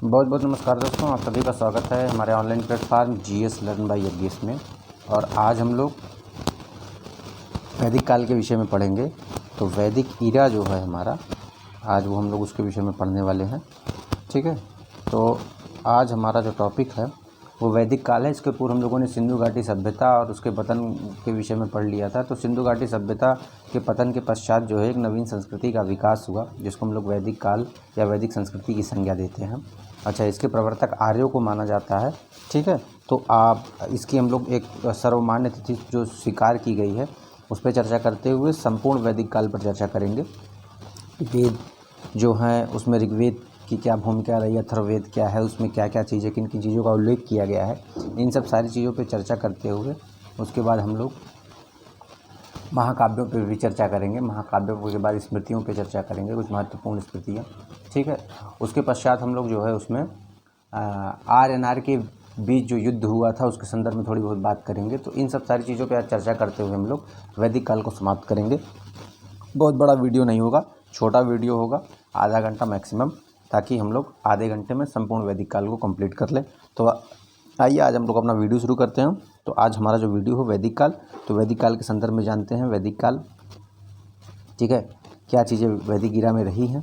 बहुत बहुत नमस्कार दोस्तों, आप सभी का स्वागत है हमारे online platform GS learn by Yagnesh में। और आज हम लोग वैदिक काल के विषय में पढ़ेंगे। तो वैदिक ईरा जो है हमारा, आज वो हम लोग उसके विषय में पढ़ने वाले हैं। ठीक है, तो आज हमारा जो टॉपिक है वो वैदिक काल है। इसके पूर्व हम लोगों ने सिंधु घाटी सभ्यता और उसके पतन के विषय में पढ़ लिया था। तो सिंधु घाटी सभ्यता के पतन के पश्चात जो है एक नवीन संस्कृति का विकास हुआ, जिसको हम लोग वैदिक काल या वैदिक संस्कृति की संज्ञा देते हैं। अच्छा, इसके प्रवर्तक आर्यों को माना जाता है। ठीक है, तो आप इसकी हम लोग एक सर्वमान्य तिथि जो स्वीकार की गई है उस पर चर्चा करते हुए संपूर्ण वैदिक काल पर चर्चा करेंगे। वेद जो हैं उसमें ऋग्वेद की क्या भूमिका रही, अथर्ववेद क्या है, उसमें क्या क्या चीज़ें, किन किन चीज़ों का उल्लेख किया गया है, इन सब सारी चीज़ों पर चर्चा करते हुए उसके बाद हम लोग महाकाव्यों पर भी चर्चा करेंगे। महाकाव्यों के बाद स्मृतियों पर चर्चा करेंगे, कुछ महत्वपूर्ण स्मृतियाँ। ठीक है, उसके पश्चात हम लोग जो है उसमें आर के बीच जो युद्ध हुआ था उसके संदर्भ में थोड़ी बहुत बात करेंगे। तो इन सब सारी चीज़ों पर आज चर्चा करते हुए हम लोग वैदिक काल को समाप्त करेंगे। बहुत बड़ा वीडियो नहीं होगा, छोटा वीडियो होगा, आधा घंटा मैक्सिमम, ताकि हम लोग आधे घंटे में संपूर्ण वैदिक काल को कंप्लीट कर लें। तो आइए आज हम लोग अपना वीडियो शुरू करते हैं। तो आज हमारा जो वीडियो हो वैदिक काल, तो वैदिक काल के संदर्भ में जानते हैं वैदिक काल। ठीक है, क्या चीज़ें वैदिक ईरा में रही हैं।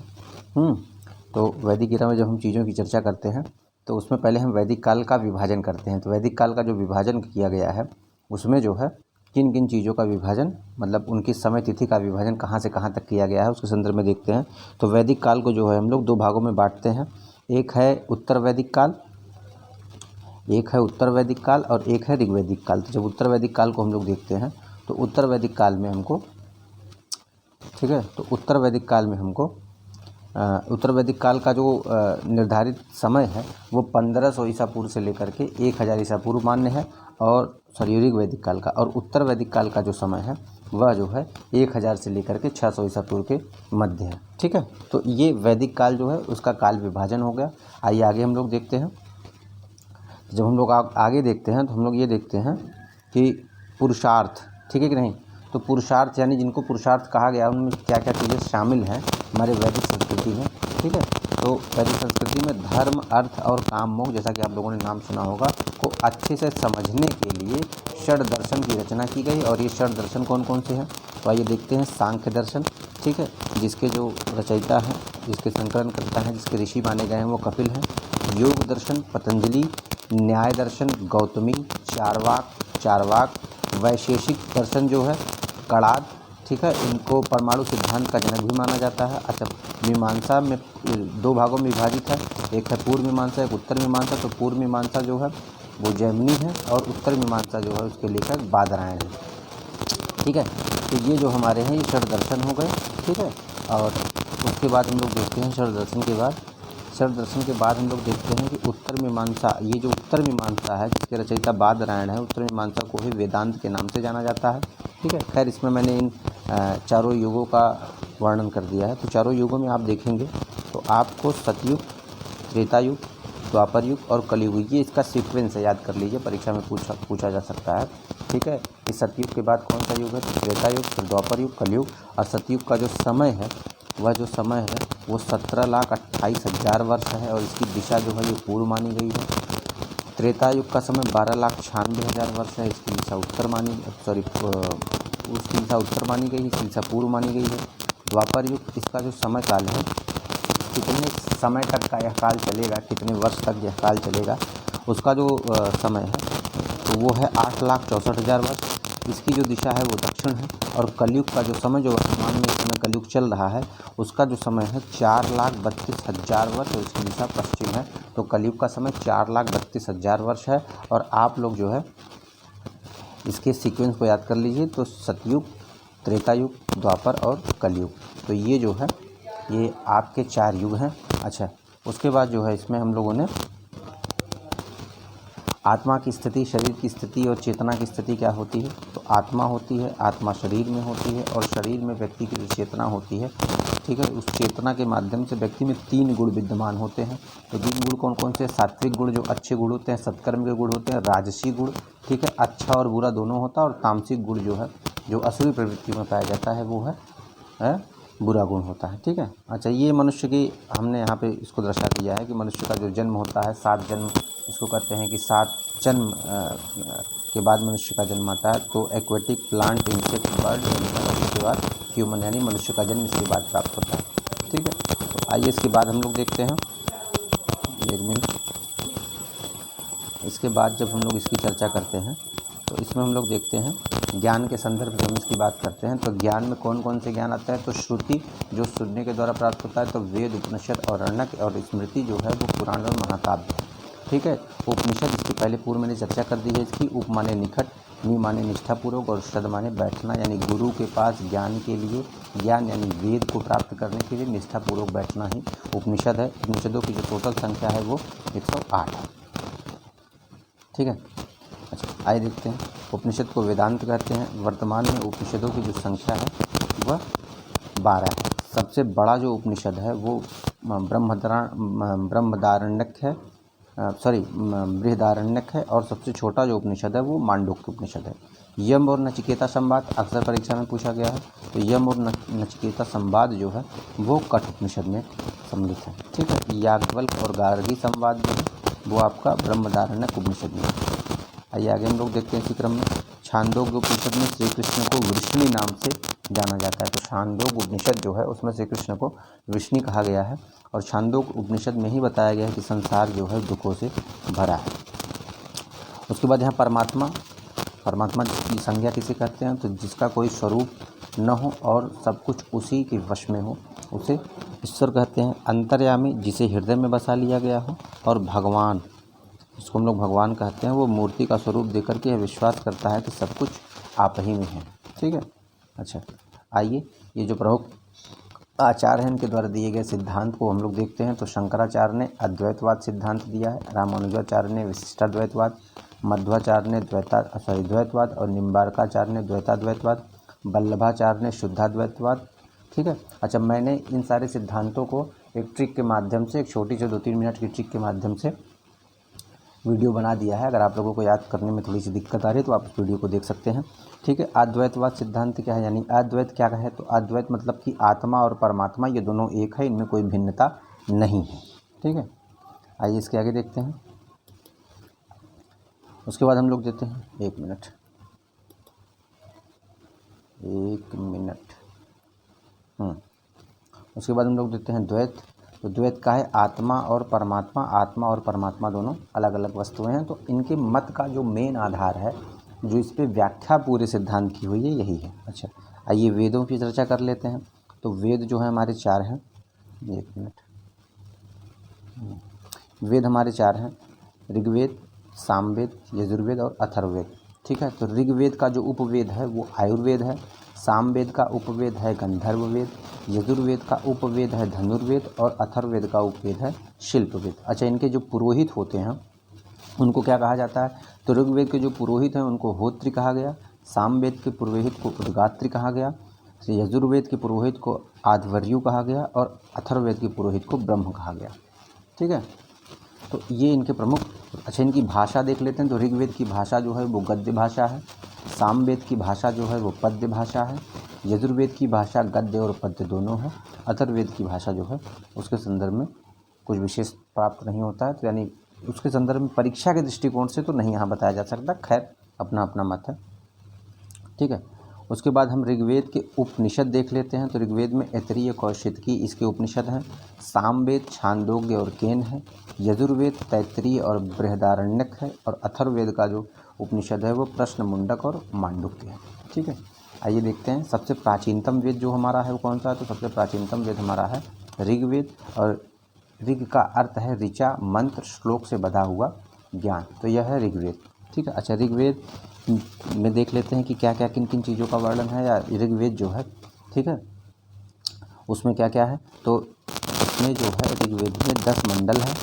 तो वैदिक ईरा में जब हम चीज़ों की चर्चा करते हैं तो उसमें पहले हम वैदिक काल का विभाजन करते हैं। तो वैदिक काल का जो विभाजन किया गया है उसमें जो है किन किन चीज़ों का विभाजन, मतलब उनकी समय तिथि का विभाजन कहाँ से कहाँ तक किया गया है उसके संदर्भ में देखते हैं। तो वैदिक काल को जो है हम लोग दो भागों में बांटते हैं। एक है उत्तर वैदिक काल, एक है उत्तर वैदिक काल और एक है ऋग्वैदिक काल। तो जब उत्तर वैदिक काल को हम लोग देखते हैं तो उत्तर वैदिक काल में हमको, ठीक है, तो उत्तर वैदिक काल में हमको उत्तर वैदिक काल का जो निर्धारित समय है वो 1500 ईसा पूर्व से लेकर के 1000 ईसा पूर्व मान्य है। और ऋग वैदिक काल का और उत्तर वैदिक काल का जो समय है वह जो है 1000 से लेकर के 600 ईसा पूर्व के मध्य है। ठीक है, तो ये वैदिक काल जो है उसका काल विभाजन हो गया। आइए आगे हम लोग देखते हैं। जब हम लोग आगे देखते हैं तो हम लोग ये देखते हैं कि पुरुषार्थ, ठीक है कि नहीं। तो पुरुषार्थ यानी जिनको पुरुषार्थ कहा गया उनमें क्या क्या चीज़ें शामिल हैं हमारे वैदिक संस्कृति में। ठीक है, तो वैदिक संस्कृति में धर्म, अर्थ और काम मोक्ष, जैसा कि आप लोगों ने नाम सुना होगा, को अच्छे से समझने के लिए षड दर्शन की रचना की गई। और ये षड दर्शन कौन कौन से हैं, तो आइए देखते हैं। सांख्य दर्शन, ठीक है, जिसके जो रचयिता हैं, जिसके संकलन करता है, जिसके ऋषि माने गए हैं वो कपिल हैं। योग दर्शन पतंजलि, न्याय दर्शन गौतमी, चारवाक, वैशेषिक दर्शन जो है कणाद, ठीक है, इनको परमाणु सिद्धांत का जनक भी माना जाता है। अच्छा, मीमांसा में दो भागों में विभाजित है, एक है पूर्व मीमांसा, एक उत्तर मीमांसा। तो पूर्व मीमांसा जो है वो जैमिनी है और उत्तर मीमांसा जो है उसके लेखक बादरायण है। ठीक है, तो ये जो हमारे हैं ये षड दर्शन हो गए। ठीक है, और उसके बाद हम लोग देखते हैं षड दर्शन के बाद हम लोग देखते हैं कि उत्तर मीमांसा, ये जो उत्तर मीमांसा है जिसके रचयिता बादरायण है, उत्तर मीमांसा को ही वेदांत के नाम से जाना जाता है। ठीक है, खैर इसमें मैंने इन चारों युगों का वर्णन कर दिया है। तो चारों युगों में आप देखेंगे तो आपको सतयुग, त्रेता युग, द्वापर युग और कलयुग, ये इसका सीक्वेंस है, याद कर लीजिए, परीक्षा में पूछा जा सकता है। ठीक है, इस सतयुग के बाद कौन सा युग है, तो त्रेता युग, फिर द्वापर युग, कलयुग। और सतयुग का जो समय है वह जो समय है वो 17,28,000 वर्ष है और इसकी दिशा जो है ये पूर्व मानी गई है। त्रेता युग का समय 12,96,000 वर्ष है, इसकी दिशा उत्तर मानी गई, इसकी दिशा पूर्व मानी गई है। द्वापर युग, इसका जो समय काल है, कितने समय तक का यह काल चलेगा, कितने वर्ष तक यह काल चलेगा, उसका जो समय है तो वो है 8,64,000 वर्ष। इसकी जो दिशा है वो दक्षिण है। और कलयुग का जो समय, जो वर्तमान में इस समय कलयुग चल रहा है, उसका जो समय है 4,32,000 वर्ष और इसकी दिशा पश्चिम है। तो कलयुग का समय 4,32,000 वर्ष है। और आप लोग जो है इसके सीक्वेंस को याद कर लीजिए। तो सतयुग, त्रेता युग, द्वापर और कलयुग, तो ये जो है ये आपके 4 युग हैं। अच्छा, उसके बाद जो है इसमें हम लोगों ने आत्मा की स्थिति, शरीर की स्थिति और चेतना की स्थिति क्या होती है। तो आत्मा होती है, आत्मा शरीर में होती है और शरीर में व्यक्ति की जो चेतना होती है, ठीक है, उस चेतना के माध्यम से व्यक्ति में 3 गुण विद्यमान होते हैं। तो 3 गुण कौन कौन से, सात्विक गुण जो अच्छे गुण होते हैं, सत्कर्म के गुण होते हैं, राजसी गुण, ठीक है, अच्छा और बुरा दोनों होता है, और तामसिक गुण जो है, जो असुरी प्रवृत्ति में पाया जाता है, वो है बुरा गुण होता है। ठीक है। अच्छा, ये मनुष्य की हमने यहाँ पे इसको दर्शा दिया है कि मनुष्य का जो जन्म होता है 7 जन्म, इसको कहते हैं कि 7 जन्म के बाद मनुष्य का जन्म आता है। तो एक्वेटिक, प्लांट, इंसेक्ट, बर्ड, उसके बाद ह्यूमन यानी मनुष्य का जन्म इसके बाद प्राप्त होता है। ठीक है। तो आइए इसके बाद हम लोग देखते हैं, 1 मिनट। इसके बाद जब हम लोग इसकी चर्चा करते हैं तो इसमें हम लोग देखते हैं ज्ञान के संदर्भ में हम इसकी बात करते हैं। तो ज्ञान में कौन कौन से ज्ञान आता है? तो श्रुति जो सुनने के द्वारा प्राप्त होता है, तो वेद, उपनिषद और अरण्यक, और स्मृति जो है वो पुराण और महाकाव्य है। ठीक है। उपनिषद इसकी पहले पूर्व मैंने चर्चा कर दी है इसकी। उप माने निकट, नि माने निष्ठापूर्वक, और शद माने बैठना, यानी गुरु के पास ज्ञान के लिए, ज्ञान यानी वेद को प्राप्त करने के लिए निष्ठापूर्वक बैठना ही उपनिषद है। उपनिषदों की जो टोटल संख्या है वो 108 है। ठीक है। अच्छा, आइए देखते हैं। उपनिषद को वेदांत कहते हैं। वर्तमान में उपनिषदों की जो संख्या है वह 12 है। सबसे बड़ा जो उपनिषद है वो ब्रह्मदारण्यक है, बृहदारण्यक है, और सबसे छोटा जो उपनिषद है वो मांडूक्य उपनिषद है। यम और नचिकेता संवाद अक्सर परीक्षा में पूछा गया है। तो यम और नचिकेता संवाद जो है वो कठ उपनिषद में सम्मिलित है। ठीक है। याज्ञवल्क्य और गार्गी संवाद जो है वो आपका ब्रह्मदारण्यक उपनिषद में है। आइए आगे हम लोग देखते हैं इसी क्रम में। छांदोग्य उपनिषद में श्री कृष्ण को वृष्णि नाम से जाना जाता है। तो छांदोग्य उपनिषद जो है उसमें श्री कृष्ण को वृष्णि कहा गया है, और छांदोग्य उपनिषद में ही बताया गया है कि संसार जो है दुखों से भरा है। उसके बाद यहाँ परमात्मा की संज्ञा किसे कहते हैं? तो जिसका कोई स्वरूप न हो और सब कुछ उसी के वश में हो, उसे ईश्वर कहते हैं। अंतर्यामी, जिसे हृदय में बसा लिया गया हो, और भगवान, जिसको हम लोग भगवान कहते हैं, वो मूर्ति का स्वरूप देकर के विश्वास करता है कि सब कुछ आप ही में है। ठीक है। अच्छा, आइए ये जो प्रमुख आचार्य हैं इनके द्वारा दिए गए सिद्धांत को हम लोग देखते हैं। तो शंकराचार्य ने अद्वैतवाद सिद्धांत दिया है, रामानुजाचार्य ने विशिष्टाद्वैतवाद, मध्वाचार्य ने द्वैतवाद, और निम्बार्काचार्य ने द्वैताद्वैतवाद, वल्लभाचार्य ने शुद्धाद्वैतवाद। ठीक है। अच्छा, मैंने इन सारे सिद्धांतों को एक ट्रिक के माध्यम से, एक छोटी से 2-3 मिनट की ट्रिक के माध्यम से वीडियो बना दिया है। अगर आप लोगों को याद करने में थोड़ी सी दिक्कत आ रही है तो आप उस वीडियो को देख सकते हैं। ठीक है। अद्वैतवाद सिद्धांत क्या है, यानी अद्वैत क्या है? तो अद्वैत मतलब कि आत्मा और परमात्मा ये दोनों एक है, इनमें कोई भिन्नता नहीं है। ठीक है। आइए इसके आगे देखते हैं। उसके बाद हम लोग देते हैं 1 मिनट। उसके बाद हम लोग देते हैं द्वैत। तो द्वैत का है आत्मा और परमात्मा दोनों अलग अलग वस्तुएं हैं। तो इनके मत का जो मेन आधार है, जो इस पे व्याख्या पूरे सिद्धांत की हुई है, यही है। अच्छा, आइए वेदों की चर्चा कर लेते हैं। तो वेद जो है हमारे 4 हैं। 1 मिनट। वेद हमारे 4 हैं, ऋग्वेद, सामवेद, यजुर्वेद और अथर्ववेद। ठीक है। तो ऋग्वेद का जो उपवेद है वो आयुर्वेद है, सामवेद का उपवेद है गंधर्ववेद, यजुर्वेद का उपवेद है धनुर्वेद, और अथर्ववेद का उपवेद है शिल्पवेद। अच्छा, इनके जो पुरोहित होते हैं उनको क्या कहा जाता है? तो ऋग्वेद के जो पुरोहित हैं उनको होत्री कहा गया, सामवेद के पुरोहित को उद्गात्री कहा गया, यजुर्वेद के पुरोहित को आध्वर्यु कहा गया, और अथर्ववेद के पुरोहित को ब्रह्म कहा गया। ठीक है। तो ये इनके प्रमुख। अच्छा, इनकी भाषा देख लेते हैं। तो ऋग्वेद की भाषा जो है वो गद्य भाषा है, सामवेद की भाषा जो है वो पद्य भाषा है, यजुर्वेद की भाषा गद्य और पद्य दोनों है, अथर्ववेद की भाषा जो है उसके संदर्भ में कुछ विशेष प्राप्त नहीं होता है। तो यानी उसके संदर्भ में परीक्षा के दृष्टिकोण से तो नहीं यहाँ बताया जा सकता, खैर अपना अपना मत है। ठीक है। उसके बाद हम ऋग्वेद के उपनिषद देख लेते हैं। तो ऋग्वेद में ऐतरेय, कौशितकी इसके उपनिषद हैं, सामवेद छांदोग्य और केन है, यजुर्वेद तैत्तिरीय और बृहदारण्यक है, और अथर्ववेद का जो उपनिषद है वो प्रश्न मुंडक और मांडुक्य है। ठीक है। आइए देखते हैं सबसे प्राचीनतम वेद जो हमारा है वो कौन सा है? तो सबसे प्राचीनतम वेद हमारा है ऋग्वेद, और ऋग का अर्थ है ऋचा, मंत्र, श्लोक से बधा हुआ ज्ञान। तो यह है ऋग्वेद। ठीक है। अच्छा, ऋग्वेद में देख लेते हैं कि क्या क्या किन किन चीज़ों का वर्णन है, या ऋग्वेद जो है, ठीक है, उसमें क्या क्या है। तो उसमें जो है ऋग्वेद में 10 मंडल है,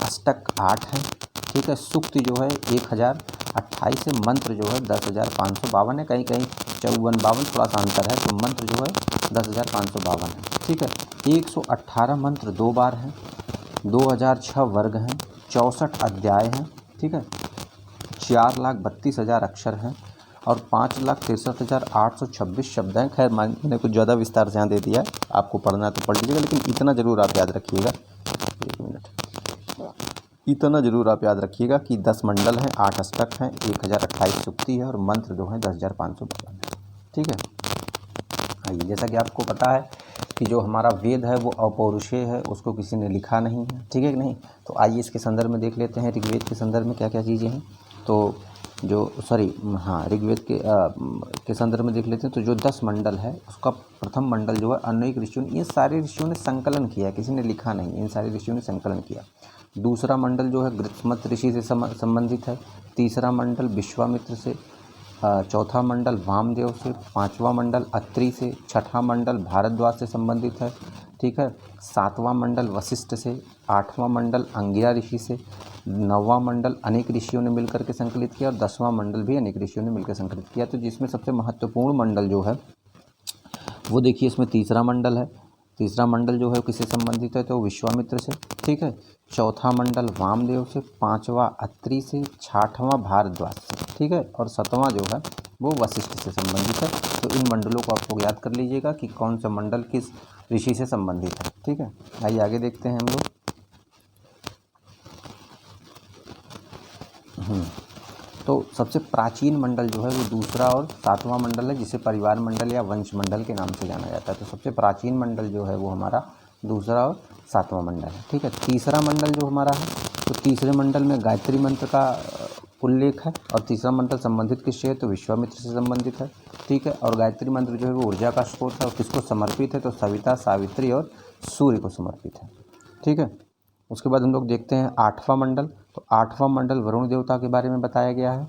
अष्टक 8 है। ठीक है। सूक्त जो है 1028 है, मंत्र जो है 10,552 है, कहीं कहीं 54-52 थोड़ा सा अंतर है। तो मंत्र जो है 10,552 है। ठीक है। 118 मंत्र 2 बार हैं, 2006 वर्ग हैं, 64 अध्याय हैं। ठीक है। 4,32,000 अक्षर हैं, और 5,63,826 शब्द हैं। खैर मैंने कुछ ज़्यादा विस्तार से यहाँ दे दिया है, आपको पढ़ना है तो पढ़ लीजिएगा, लेकिन इतना ज़रूर आप याद रखिएगा, एक मिनट, इतना ज़रूर आप याद रखिएगा कि 10 मंडल हैं, 8 अष्टक हैं, 1028 सूक्ति है और मंत्र जो है 10,552 है। ठीक है। आइए, जैसा कि आपको पता है कि जो हमारा वेद है वो अपौरुषेय है, उसको किसी ने लिखा नहीं है। ठीक है कि नहीं। तो आइए इसके संदर्भ में देख लेते हैं ऋग्वेद के संदर्भ में क्या क्या चीज़ें हैं। तो जो ऋग्वेद के संदर्भ में देख लेते हैं। तो जो 10 मंडल है उसका प्रथम मंडल जो है अनेक ऋषियों ने, ये सारे ऋषियों ने संकलन किया, किसी ने लिखा नहीं, इन सारे ऋषियों ने संकलन किया। दूसरा मंडल जो है गृत्समत ऋषि से संबंधित है। तीसरा मंडल विश्वामित्र से, चौथा मंडल वामदेव से, पांचवा मंडल अत्रि से, छठा मंडल भारद्वाज से संबंधित है। ठीक है। सातवां मंडल वशिष्ठ से, आठवां मंडल अंगिरा ऋषि से, नौवां मंडल अनेक ऋषियों ने मिलकर के संकलित किया और 10वां मंडल भी अनेक ऋषियों ने मिलकर संकलित किया। तो जिसमें सबसे महत्वपूर्ण मंडल जो है वो देखिए इसमें तीसरा मंडल है। तीसरा मंडल जो है किससे संबंधित है, तो विश्वामित्र से। ठीक है। चौथा मंडल वामदेव से, पांचवा अत्रि से, छठवां भारद्वाज से। ठीक है। और 7वां जो है वो वशिष्ठ से संबंधित है। तो इन मंडलों को आपको याद कर लीजिएगा कि कौन सा मंडल किस ऋषि से संबंधित है। ठीक है। आइए आगे देखते हैं हम लोग। तो सबसे प्राचीन मंडल जो है वो दूसरा और 7वां मंडल है, जिसे परिवार मंडल या वंश मंडल के नाम से जाना जाता है। तो सबसे प्राचीन मंडल जो है वो हमारा दूसरा और 7वां मंडल है। ठीक है। तीसरा मंडल जो हमारा है, तो तीसरे मंडल में गायत्री मंत्र का उल्लेख है और तीसरा मंडल संबंधित किससे है, तो विश्वामित्र से संबंधित है। ठीक है। और गायत्री मंत्र जो है वो ऊर्जा का स्रोत है और किसको समर्पित है, तो सविता, सावित्री और सूर्य को समर्पित है। ठीक है। उसके बाद हम लोग देखते हैं 8वां मंडल। तो 8वां मंडल वरुण देवता के बारे में बताया गया है।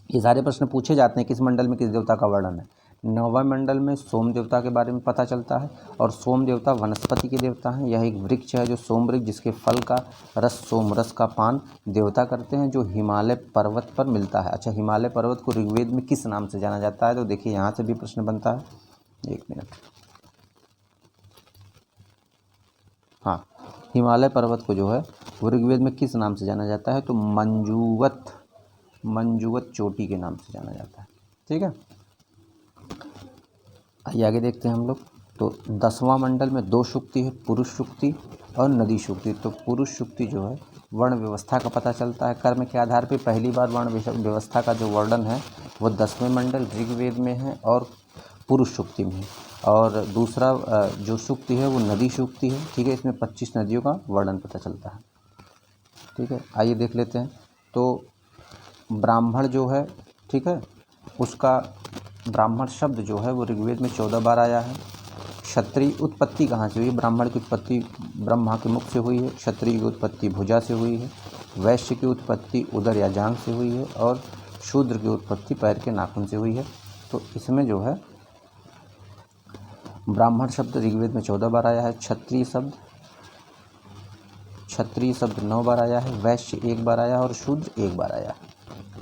ये सारे प्रश्न पूछे जाते हैं किस मंडल में किस देवता का वर्णन है। 9वें मंडल में सोम देवता के बारे में पता चलता है और सोम देवता वनस्पति के देवता हैं। यह एक वृक्ष है जो सोम वृक्ष, जिसके फल का रस सोम रस का पान देवता करते हैं, जो हिमालय पर्वत पर मिलता है। अच्छा, हिमालय पर्वत को ऋग्वेद में किस नाम से जाना जाता है, तो देखिए यहाँ से भी प्रश्न बनता है। एक मिनट, हाँ, हिमालय पर्वत को जो है वो ऋग्वेद में किस नाम से जाना जाता है, तो मंजुवत चोटी के नाम से जाना जाता है। ठीक है। आइए आगे देखते हैं हम लोग। तो 10वां मंडल में 2 सूक्ति है, पुरुष सूक्ति और नदी सूक्ति। तो पुरुष सूक्ति जो है वर्ण व्यवस्था का पता चलता है, कर्म के आधार पर पहली बार वर्ण व्यवस्था का जो वर्णन है वो 10वें मंडल ऋग्वेद में है और पुरुष सूक्ति में है। और दूसरा जो सूक्ति है वो नदी सूक्ति है। ठीक है। इसमें 25 नदियों का वर्णन पता चलता है। ठीक है। आइए देख लेते हैं। तो ब्राह्मण जो है, ठीक है, उसका ब्राह्मण शब्द जो है वो ऋग्वेद में 14 बार आया है। क्षत्रिय उत्पत्ति कहाँ से हुई, ब्राह्मण की उत्पत्ति ब्रह्मा के मुख से हुई है। क्षत्रिय की उत्पत्ति भुजा से हुई है। वैश्य की उत्पत्ति उदर या जांघ से हुई है और शूद्र की उत्पत्ति पैर के नाखून से हुई है। तो इसमें जो है ब्राह्मण शब्द ऋग्वेद में 14 बार आया है। क्षत्रिय शब्द 9 बार आया है। वैश्य 1 बार आया है और शूद्र 1 बार आया है।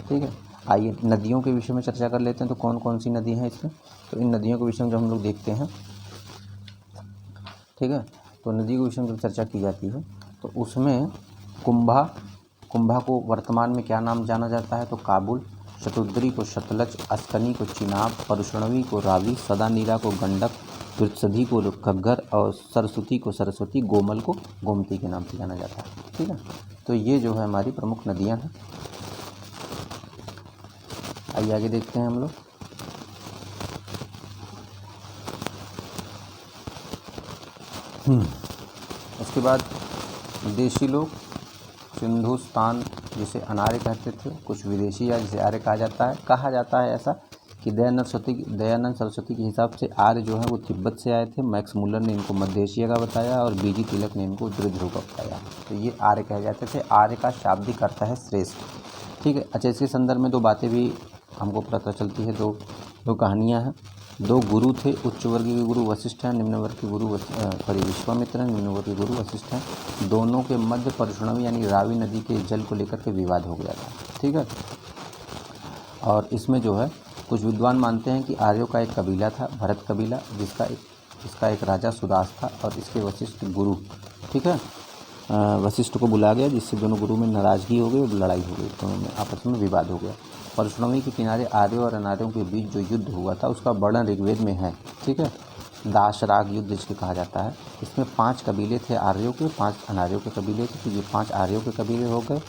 ठीक है। आइए नदियों के विषय में चर्चा कर लेते हैं। तो कौन कौन सी नदी हैं इसमें, तो इन नदियों के विषय में जब हम लोग देखते हैं, ठीक है, तो नदी के विषय में जब चर्चा की जाती है तो उसमें कुंभा को वर्तमान में क्या नाम जाना जाता है, तो काबुल। शतुद्री को सतलज, अस्कनी को चिनाब, परशुणवी को रावी, सदानीरा को गंडक, वृत्सधि को घग्गर और सरस्वती को सरस्वती, गोमल को गोमती के नाम से जाना जाता है। ठीक है। तो ये जो है हमारी प्रमुख नदियाँ हैं। आइए आगे देखते हैं हम लोग। उसके बाद देशी लोग सिंधुस्तान जिसे अनार्य कहते थे, कुछ विदेशी या जिसे आर्य कहा जाता है ऐसा कि दयानंद सरस्वती के हिसाब से आर्य जो है वो तिब्बत से आए थे। मैक्स मुलर ने इनको मध्य एशिया का बताया और बीजी तिलक ने इनको उत्तरी ध्रुव का बताया। तो ये आर्य कहे जाते थे। आर्य का शाब्दिक अर्थ है श्रेष्ठ। ठीक है। अच्छा, इसके संदर्भ में 2 बातें भी हमको पता चलती है, दो कहानियाँ हैं। 2 गुरु थे, उच्च वर्ग के गुरु वशिष्ठ हैं, निम्न वर्ग के गुरु विश्वामित्र हैं, निम्न वर्ग के गुरु वशिष्ठ हैं। दोनों के मध्य परशुणवी यानी रावी नदी के जल को लेकर के विवाद हो गया था। ठीक है। और इसमें जो है कुछ विद्वान मानते हैं कि आर्यों का एक कबीला था, भरत कबीला, इसका एक राजा सुदास था और इसके वशिष्ठ गुरु, ठीक है, वशिष्ठ को बुला गया, जिससे दोनों गुरु में नाराज़गी हो गई और लड़ाई हो गई, दोनों में आपस में विवाद हो गया। परशुणवी के किनारे आर्यों और अनार्यों के बीच जो युद्ध हुआ था उसका वर्णन ऋग्वेद में है। ठीक है। दाशराग युद्ध जिसके कहा जाता है। इसमें 5 कबीले थे आर्यों के, 5 अनार्यों के कबीले थे। तो ये 5 आर्यों के कबीले हो गए,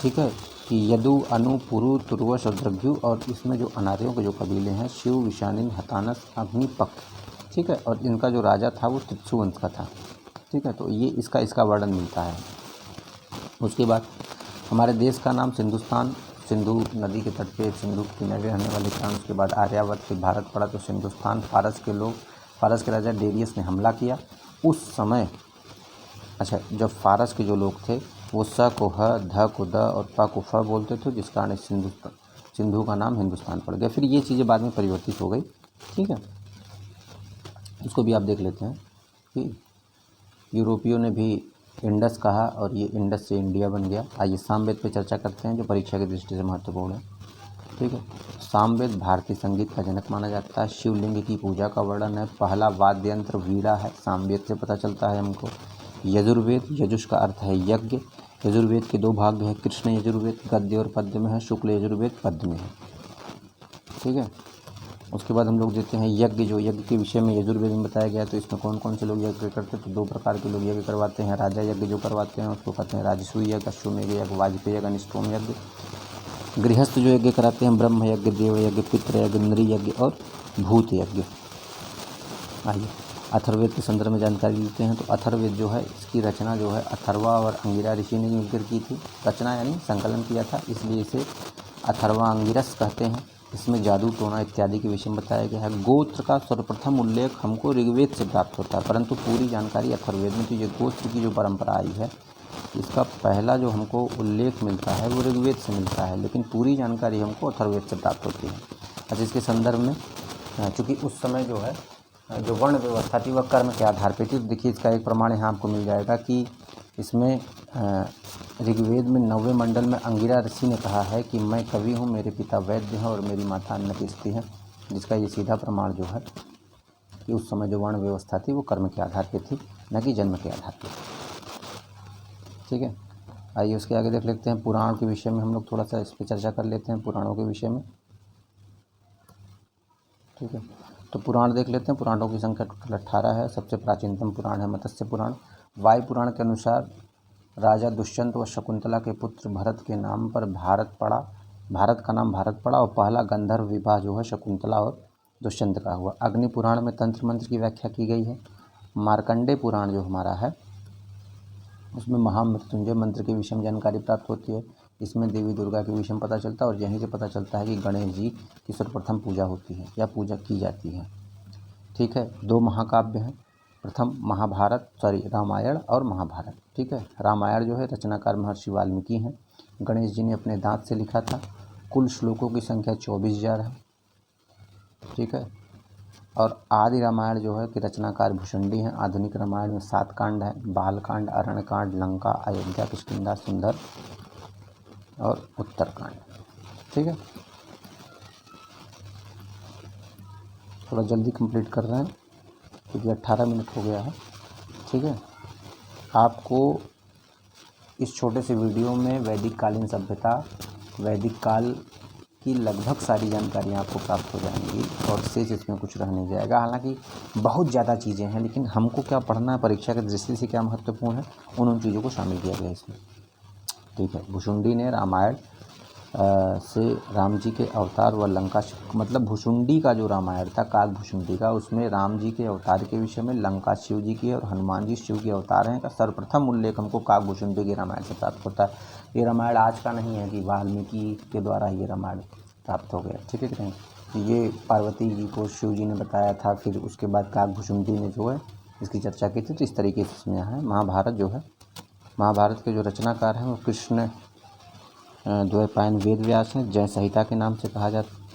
ठीक है, कि यदु, अनु, पुरु, तुर्वश और द्रग्यु। और इसमें जो अनार्यों के जो कबीले हैं शिव, विषानिन, हतानस, अग्निपक, ठीक है, और इनका जो राजा था वो तित्सु वंश का था, ठीक है। तो ये इसका वर्णन मिलता है। उसके बाद हमारे देश का नाम सिंधुस्तान, सिंधु नदी के तट पे, सिंधु के किनारे रहने वाले कारण उसके बाद आर्यावर्त फिर भारत पड़ा तो सिंधुस्तान। फारस के राजा डेरियस ने हमला किया उस समय। अच्छा, जब फारस के जो लोग थे वो स को ह, ध को द और प को फ बोलते थे, जिस कारण सिंधु का नाम हिंदुस्तान पड़ गया। फिर ये चीज़ें बाद में परिवर्तित हो गई, ठीक है। इसको भी आप देख लेते हैं कि यूरोपियों ने भी इंडस कहा और ये इंडस से इंडिया बन गया। आइए सामवेद पे चर्चा करते हैं जो परीक्षा की दृष्टि से महत्वपूर्ण है, ठीक है। सामवेद भारतीय संगीत का जनक माना जाता है। शिवलिंग की पूजा का वर्णन है। पहला वाद्य यंत्र वीणा है, सामवेद से पता चलता है हमको। यजुर्वेद, यजुष का अर्थ है यज्ञ। यजुर्वेद के 2 भाग हैं, कृष्ण यजुर्वेद गद्य और पद्य में है, शुक्ल यजुर्वेद पद्य में है, ठीक है। उसके बाद हम लोग देते हैं यज्ञ, जो यज्ञ के विषय में यजुर्वेद में बताया गया। तो इसमें कौन कौन से लोग यज्ञ करते हैं? तो 2 प्रकार के लोग यज्ञ करवाते हैं। राजा यज्ञ जो करवाते हैं उसको कहते हैं राजसूय यज्ञ, अश्वमेध यज्ञ, वाजपेय यज्ञ, अनिष्टोम यज्ञ। गृहस्थ जो यज्ञ कराते हैं ब्रह्म यज्ञ, देव यज्ञ, पितृ यज्ञ, नृ यज्ञ और भूत यज्ञ। आइए अथर्ववेद के संदर्भ में जानकारी लेते हैं। तो अथर्ववेद जो है इसकी रचना जो है अथर्वा और अंगिरा ऋषि ने मिलकर की थी। रचना यानी संकलन किया था, इसलिए इसे अथर्वांगिरस कहते हैं। इसमें जादू टोना इत्यादि के विषय में बताया गया है। गोत्र का सर्वप्रथम उल्लेख हमको ऋग्वेद से प्राप्त होता है, परंतु पूरी जानकारी अथर्ववेद में। तो ये गोत्र की जो परंपरा आई है इसका पहला जो हमको उल्लेख मिलता है वो ऋग्वेद से मिलता है, लेकिन पूरी जानकारी हमको अथर्ववेद से प्राप्त होती है। अच्छा, इसके संदर्भ में चूँकि उस समय जो है जो वर्ण व्यवस्था थी वह कर्म के आधार पर थी। तो देखिए इसका एक प्रमाण यहाँ आपको मिल जाएगा कि इसमें ऋग्वेद में 9वें मंडल में अंगिरा ऋषि ने कहा है कि मैं कवि हूँ, मेरे पिता वैद्य हैं और मेरी माता अन्नपूर्ति है, जिसका ये सीधा प्रमाण जो है कि उस समय जो वर्ण व्यवस्था थी वो कर्म के आधार पे थी, न कि जन्म के आधार पे, ठीक है। आइए उसके आगे देख लेते हैं पुराण के विषय में। हम लोग थोड़ा सा इस पर चर्चा कर लेते हैं पुराणों के विषय में, ठीक है। तो पुराण देख लेते हैं। पुराणों की संख्या टोटल 18 है। सबसे प्राचीनतम पुराण है मत्स्य पुराण। वायु पुराण के अनुसार राजा दुष्यंत व शकुंतला के पुत्र भरत के नाम पर भारत पड़ा, भारत का नाम भारत पड़ा और पहला गंधर्व विवाह जो है शकुंतला और दुष्यंत का हुआ। अग्नि पुराण में तंत्र मंत्र की व्याख्या की गई है। मार्कंडेय पुराण जो हमारा है उसमें महामृत्युंजय मंत्र के विषय में जानकारी प्राप्त होती है। इसमें देवी दुर्गा के विषय में पता चलता है और यहीं से पता चलता है कि गणेश जी की सर्वप्रथम पूजा होती है या पूजा की जाती है, ठीक है। 2 महाकाव्य हैं, प्रथम रामायण और महाभारत, ठीक है। रामायण जो है रचनाकार महर्षि वाल्मीकि हैं। गणेश जी ने अपने दांत से लिखा था। कुल श्लोकों की संख्या 24,000 है, ठीक है। और आदि रामायण जो है कि रचनाकार भुषुंडी हैं। आधुनिक रामायण में 7 कांड हैं, बालकांड, अरण्यकांड, लंका, अयोध्या, किष्किंधा, सुंदर और उत्तरकांड, ठीक है। थोड़ा जल्दी कंप्लीट कर रहे हैं क्योंकि 18 मिनट हो गया है, ठीक है। आपको इस छोटे से वीडियो में वैदिक कालीन सभ्यता, वैदिक काल की लगभग सारी जानकारियाँ आपको प्राप्त हो जाएंगी और शेष इसमें कुछ रह नहीं जाएगा। हालांकि बहुत ज़्यादा चीज़ें हैं, लेकिन हमको क्या पढ़ना है, परीक्षा की दृष्टि से क्या महत्वपूर्ण है, उन चीज़ों को शामिल किया गया इसमें, ठीक है। भुषुंडी ने रामायण से राम जी के अवतार व लंका, मतलब भुषुंडी का जो रामायण था काग भुषुंडी का, उसमें राम जी के अवतार के विषय में, लंका शिव जी की और हनुमान जी शिव के अवतार हैं का सर्वप्रथम उल्लेख हमको काग भुषुंडी के रामायण से प्राप्त होता है। ये रामायण आज का नहीं है कि वाल्मीकि के द्वारा ये रामायण प्राप्त हो गया, ठीक है कि नहीं। ये पार्वती जी को शिव जी ने बताया था, फिर उसके बाद काग भुषुंडी ने जो है इसकी चर्चा की थी। तो इस तरीके से इसमें है। महाभारत जो है, महाभारत के जो रचनाकार हैं वो कृष्ण द्वैपायन वेद व्यास हैं। जय संहिता के नाम से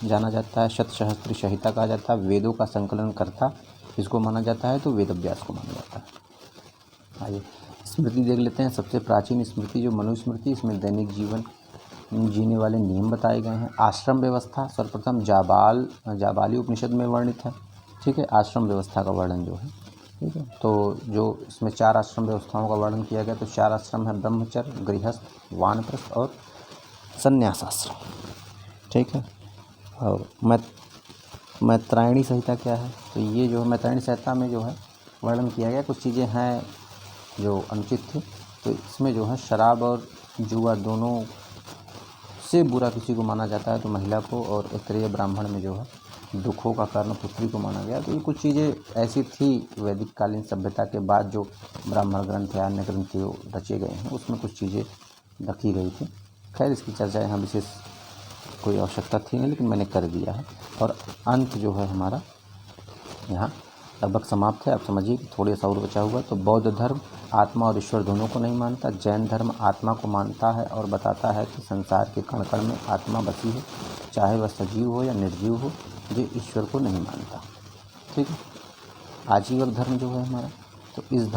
जाना जाता है। शतसहस्त्री संहिता कहा जाता है। वेदों का संकलन करता इसको माना जाता है, तो वेद व्यास को माना जाता है। आइए स्मृति देख लेते हैं। सबसे प्राचीन स्मृति जो मनुस्मृति, इसमें दैनिक जीवन जीने वाले नियम बताए गए हैं। आश्रम व्यवस्था सर्वप्रथम जाबाली उपनिषद में वर्णित है, ठीक है। आश्रम व्यवस्था का वर्णन जो है, ठीक है। तो जो इसमें 4 आश्रम व्यवस्थाओं का वर्णन किया गया, तो 4 आश्रम है ब्रह्मचर्य, गृहस्थ, वानप्रस्थ और संन्यास आश्रम, ठीक है। और मैत्रायणी संहिता क्या है? तो ये जो है मैत्रायणी संहिता में जो है वर्णन किया गया, कुछ चीज़ें हैं जो अनुचित थी। तो इसमें जो है शराब और जुआ दोनों से बुरा किसी को माना जाता है तो महिला को, और ऐतरेय ब्राह्मण में जो है दुखों का कारण पुत्री को माना गया। तो ये कुछ चीज़ें ऐसी थी वैदिक कालीन सभ्यता के बाद जो ब्राह्मण ग्रंथ या अन्य ग्रंथ जो रचे गए हैं उसमें कुछ चीज़ें रखी गई थी। खैर इसकी चर्चा यहाँ विशेष कोई आवश्यकता थी नहीं, लेकिन मैंने कर दिया है। और अंत जो है हमारा यहाँ लगभग समाप्त है। आप समझिए कि थोड़े सा और बचा हुआ। तो बौद्ध धर्म आत्मा और ईश्वर दोनों को नहीं मानता। जैन धर्म आत्मा को मानता है और बताता है कि संसार के कण कण में आत्मा बसी है, चाहे वह सजीव हो या निर्जीव हो, जो ईश्वर को नहीं मानता। ठीक है। आजीवन धर्म जो है हमारा, तो इस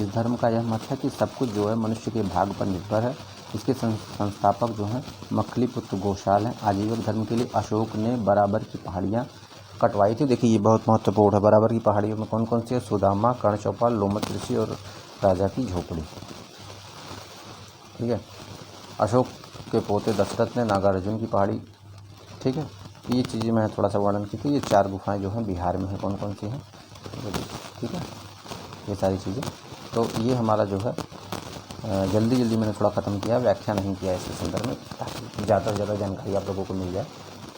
धर्म का यह मत है कि सब कुछ जो है मनुष्य के भाग पर निर्भर है। इसके संस्थापक जो हैं मखलीपुत्र गोशाल हैं। आजीवन धर्म के लिए अशोक ने बराबर की पहाड़ियाँ कटवाई थी। देखिए ये बहुत महत्वपूर्ण है। बराबर की पहाड़ियों में कौन कौन सी है? सुदामा, कर्णचौपाल, लोमत ऋषि और राजा की झोपड़ी। ठीक है। अशोक के पोते दशरथ ने नागार्जुन की पहाड़ी, ठीक है, ये चीज़ें मैं थोड़ा सा वर्णन की थी। ये 4 गुफाएं जो हैं बिहार में हैं, कौन कौन सी हैं? ठीक है, ये सारी चीज़ें। तो ये हमारा जो है जल्दी मैंने थोड़ा ख़त्म किया, व्याख्या नहीं किया इसके संदर्भ में, ताकि ज़्यादा से ज़्यादा जानकारी आप लोगों को मिल जाए।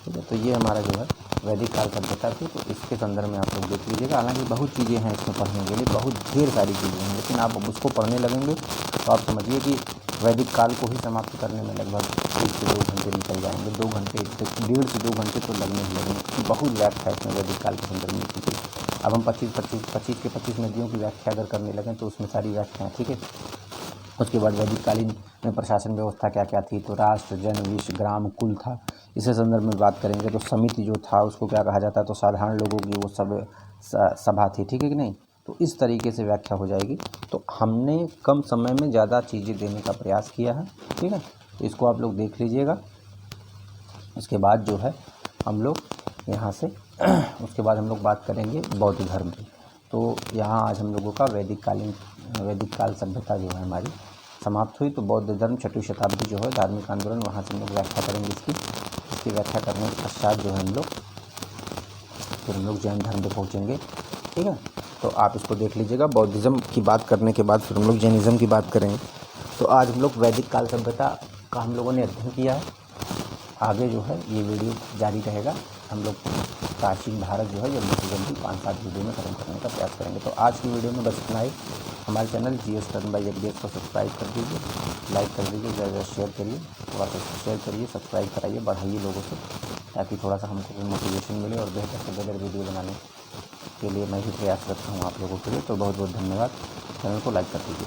ठीक है। तो ये हमारा जो है वैदिक काल सभ्यता थी। तो इसके संदर्भ में आप लोग देख लीजिएगा। हालांकि बहुत चीज़ें हैं इसमें पढ़ने के लिए, बहुत ढेर सारी चीज़ें हैं, लेकिन आप उसको पढ़ने लगेंगे तो आप समझिए कि वैदिक काल को ही समाप्त करने में लगभग 1 से 2 घंटे निकल जाएंगे। 2 घंटे, 1.5 से 2 घंटे तो लगने ही लगेंगे। बहुत व्याख्या इसमें वैदिक काल के संदर्भ में की। अब हम 25 नदियों की व्याख्या अगर करने लगें तो उसमें सारी व्याख्याएँ, ठीक है। उसके बाद वैदिक कालीन में प्रशासन व्यवस्था क्या क्या थी? तो राष्ट्र, जन, विश्व, ग्राम, कुल था। इसी संदर्भ में बात करेंगे तो समिति जो था उसको क्या कहा जाता है? तो साधारण लोगों की वो सब सभा थी। ठीक है कि नहीं? तो इस तरीके से व्याख्या हो जाएगी। तो हमने कम समय में ज़्यादा चीज़ें देने का प्रयास किया है। ठीक है। तो इसको आप लोग देख लीजिएगा। उसके बाद जो है हम लोग यहाँ से उसके बाद हम लोग बात करेंगे बौद्ध धर्म की। तो यहाँ आज हम लोगों का वैदिक काल सभ्यता जो है हमारी समाप्त हुई। तो बौद्ध धर्म 6वीं शताब्दी जो है धार्मिक आंदोलन, वहाँ से हम लोग व्याख्या करेंगे इसकी व्याख्या करने के पश्चात जो है फिर हम लोग जैन धर्म पे पहुँचेंगे। ठीक है। तो आप इसको देख लीजिएगा। बौद्धिज़्म की बात करने के बाद फिर हम लोग जैनिज़्म की बात करेंगे। तो आज हम लोग वैदिक काल सभ्यता का हम लोगों ने अध्ययन किया है। आगे जो है ये वीडियो जारी रहेगा। हम लोग प्राचीन भारत जो है जल्दी से जल्दी 5-7 वीडियो में खत्म करने का प्रयास करेंगे। तो आज की वीडियो में बस इतना ही। हमारे channel GS turn by Jagdish को सब्सक्राइब कर दीजिए, लाइक कर दीजिए, ज़्यादा शेयर करिए, थोड़ा सा शेयर करिए, सब्सक्राइब कराइए, बढ़ाइए लोगों से, ताकि थोड़ा सा हमको भी मोटिवेशन मिले और बेहतर से बेहतर वीडियो बनाने के लिए मैं भी प्रयास करता हूँ आप लोगों के लिए। तो बहुत बहुत धन्यवाद। चैनल को लाइक कर दीजिए।